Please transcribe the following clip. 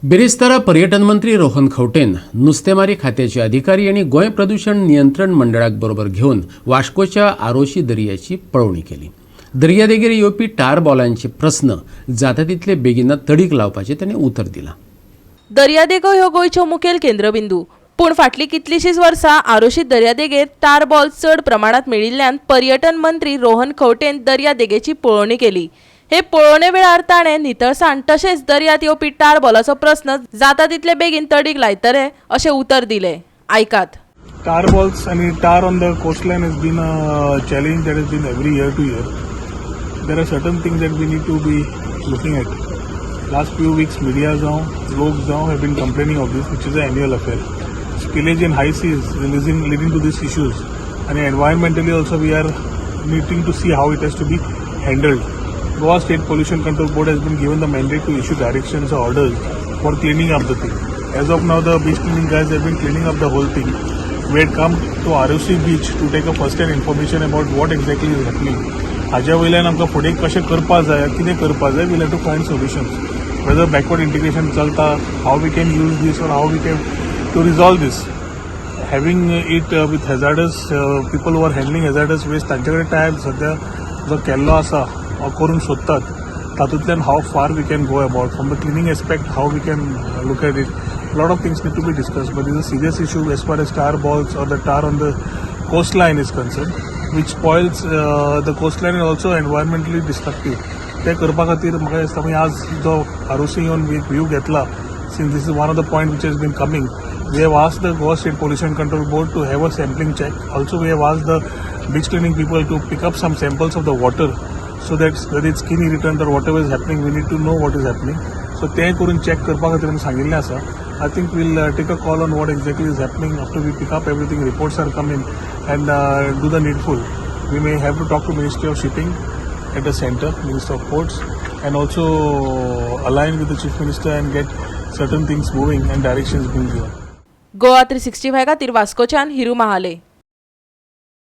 बेरेस्तारा पर्यटन मंत्री रोहन खंवटेन नुस्तेमारी खात्याचे अधिकारी आणि गोंय प्रदूषण नियंत्रण मंडळाक बरोबर घेऊन वास्कोच्या आरोशी दर्याची पळवणी केली. दर्यादेगेर येवपी टार बॉलांचे प्रस्न जाता तितले बेगीन तडीक लावपाचे ताणें उतर दिलां. दर्यादेगो ह्यो गोंयच्यो मुखेल केंद्रबिंदू, पूण फाटलीं कितलींशींच वर्सां आरोशी दर्यादेगेर टार बॉल चड प्रमाणात मेळिल्ल्यान पर्यटन मंत्री रोहन खंवटेन दर्यादेगेची पळवणी केली. हे पळोवणे वेळार ताणें नितळसाण तशेंच दर्यांत येवपी टार बॉलाचो प्रस्न जाता तितले बेगीन तडीक लायतले अशें उतर दिलें. आयकात. Tar balls and tar on the coastline has been a challenge that has been every year to year. There are certain things that we need to be looking at. Last few weeks, media have been complaining of this, which is an annual affair. Spillage in high seas leading to these issues, and environmentally also we are needing to see how it has to be handled. Goa State Pollution Control Board has been given the mandate to issue directions or orders for cleaning up the thing. As of now, the beach cleaning guys have been cleaning up the whole thing. We had come to ROC beach to take a first-hand information about what exactly is happening. हाज्या वयल्यान आमकां फुडें कशें करपा जाय, कितें करपा जाय, we'll have to find solutions. Whether backward integration चलता, how we can use this or how we can to resolve this. Having it with hazardous people who are handling hazardous waste, तांचे कडेन टायम सद्या जो केल्लो आसा करूंक सोदतात, तातूंतल्यान how far we can go about. From the cleaning aspect, how we can look at it. A lot of things need to be discussed, but this is a serious issue as far as tar balls or the tar on the coastline is concerned, which spoils the coastline and also environmentally destructive. ते करपा खातीर म्हाका दिसता की आज जो आरोसी येवन view घेतला, since this is one of the point which has been coming, we have asked the Goa State Pollution Control Board to have a sampling check. Also, we have asked the beach cleaning people to pick up some samples of the water, so that whether it's skin irritant or whatever is happening, we need to know what is happening. So ते करून check करपा खातीर आमी सांगिल्लें आसा. I think we'll take a call on what exactly is happening after we pick up everything, reports are coming, and do the needful. We may have to talk to Ministry of Shipping at the center, Minister of Ports, and also align with the Chief Minister and get certain things moving and directions being given. Goa 365 खातीर वास्कोच्यान हिरू महाले.